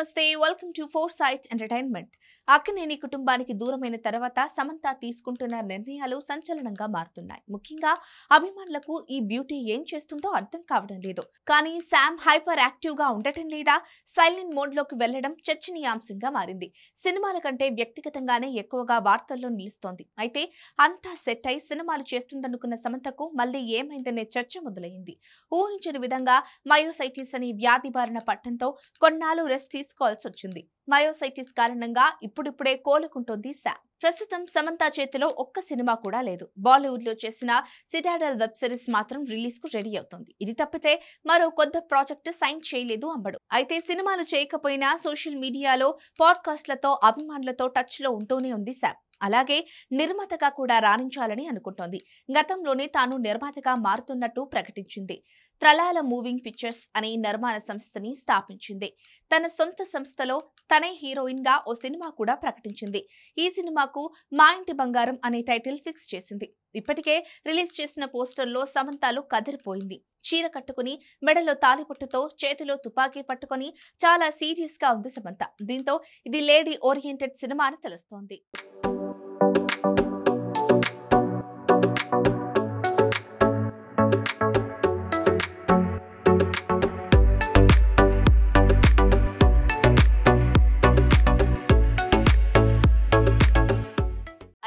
నమస్తే welcome to four sites entertainment. Akkineni కుటుంబానికి దూరమైన తర్వాత సమంత తీసుకుంటున్న నిర్ణయాలు సంచలనంగా మారుతున్నాయి. ముఖ్యంగా అభిమానులకు ఈ బ్యూటీ ఏం చేస్తుందో అర్థం కావడం లేదు. కానీ శామ్ హైపర్ యాక్టివ్ గా ఉండటం లేదా సైలెంట్ మోడ్ లోకి వెళ్లడం చర్చనీయాంశంగా మారింది. సినిమాల కంటే వ్యక్తిగతంగానే ఎక్కువగా వార్తల్లో నిలుస్తోంది. అయితే అంతా సెట్ అయి సినిమాలు చేస్తుందనుకున్న సమంతకు మళ్లీ ఏమైందనే చర్చ మొదలైంది. ఊహించని విధంగా మయోసైటిస్ అనే వ్యాధి బారిన పట్టడంతో కొన్నాళ్ళు రెస్ట్ తీసుకోవాల్సి వచ్చింది. మయోసైటిస్ కారణంగా ఇప్పుడిప్పుడే కోలుకుంటోంది శామ్. ప్రస్తుతం సమంత చేతిలో ఒక్క సినిమా కూడా లేదు. బాలీవుడ్ లో చేసిన సిటాడల్ వెబ్ సిరీస్ మాత్రం రిలీజ్ కు రెడీ అవుతోంది. ఇది తప్పితే మరో కొత్త ప్రాజెక్ట్ సైన్ చేయలేదు అంబడు. అయితే సినిమాలు చేయకపోయినా సోషల్ మీడియాలో పాడ్కాస్ట్లతో అభిమానులతో టచ్ లో ఉంటూనే ఉంది శామ్. అలాగే నిర్మాతగా కూడా రాణించాలని అనుకుంటోంది. గతంలోనే తాను నిర్మాతగా మారుతున్నట్టు ప్రకటించింది. త్రలాల మూవింగ్ పిక్చర్స్ అనే నిర్మాణ సంస్థని స్థాపించింది. తన సొంత సంస్థలో తనే హీరోయిన్ గా ఓ సినిమా కూడా ప్రకటించింది. ఈ సినిమాకు మా ఇంటి బంగారం అనే టైటిల్ ఫిక్స్ చేసింది. ఇప్పటికే రిలీజ్ చేసిన పోస్టర్లో సమంతలో కదిరిపోయింది. చీర కట్టుకుని మెడలో తాలిపొట్టుతో చేతిలో తుపాకీ పట్టుకుని చాలా సీరియస్ గా ఉంది సమంత. దీంతో ఇది లేడీ ఓరియంటెడ్ సినిమా అని తెలుస్తోంది.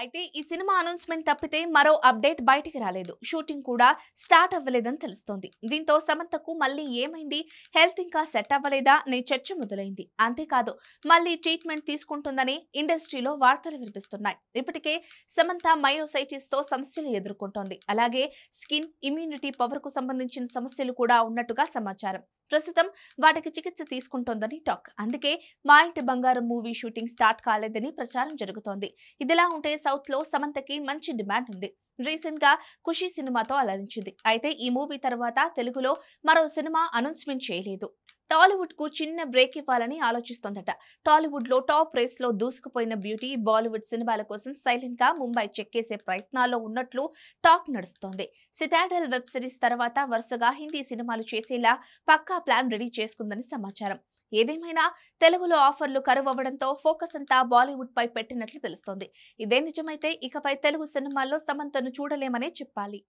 అయితే ఈ సినిమా అనౌన్స్మెంట్ తప్పితే మరో అప్డేట్ బయటికి రాలేదు. షూటింగ్ కూడా స్టార్ట్ అవ్వలేదని తెలుస్తోంది. దీంతో సమంతకు మళ్ళీ ఏమైంది, హెల్త్ ఇంకా సెట్ అవ్వలేదా అనే చర్చ మొదలైంది. అంతేకాదు మళ్ళీ ట్రీట్మెంట్ తీసుకుంటుందని ఇండస్ట్రీలో వార్తలు వినిపిస్తున్నాయి. ఇప్పటికే సమంత మయోసైటిస్ తో సమస్యలు ఎదుర్కొంటోంది. అలాగే స్కిన్ ఇమ్యూనిటీ పవర్ కు సంబంధించిన సమస్యలు కూడా ఉన్నట్టుగా సమాచారం. ప్రస్తుతం వాటికి చికిత్స తీసుకుంటోందని టాక్. అందుకే మా ఇంటి బంగారం మూవీ షూటింగ్ స్టార్ట్ కాలేదని ప్రచారం జరుగుతోంది. ఇదిలా ఉంటే సౌత్ లో సమంతకి మంచి డిమాండ్ ఉంది. రీసెంట్ గా ఖుషి సినిమాతో అలరించింది. అయితే ఈ మూవీ తర్వాత తెలుగులో మరో సినిమా అనౌన్స్మెంట్ చేయలేదు. టాలీవుడ్ కు చిన్న బ్రేక్ ఇవ్వాలని ఆలోచిస్తోందట. టాలీవుడ్ లో టాప్ రేస్ లో దూసుకుపోయిన బ్యూటీ బాలీవుడ్ సినిమాల కోసం సైలెంట్ గా ముంబై చెక్కేసే ప్రయత్నాల్లో ఉన్నట్లు టాక్ నడుస్తోంది. సిటాడల్ వెబ్ సిరీస్ తర్వాత వరుసగా హిందీ సినిమాలు చేసేలా పక్కా ప్లాన్ రెడీ చేసుకుందని సమాచారం. ఏదేమైనా తెలుగులో ఆఫర్లు కరువవ్వడంతో ఫోకస్ అంతా బాలీవుడ్ పై పెట్టినట్లు తెలుస్తోంది. ఇదే నిజమైతే ఇకపై తెలుగు సినిమాల్లో సమంతను చూడలేమనే చెప్పాలి.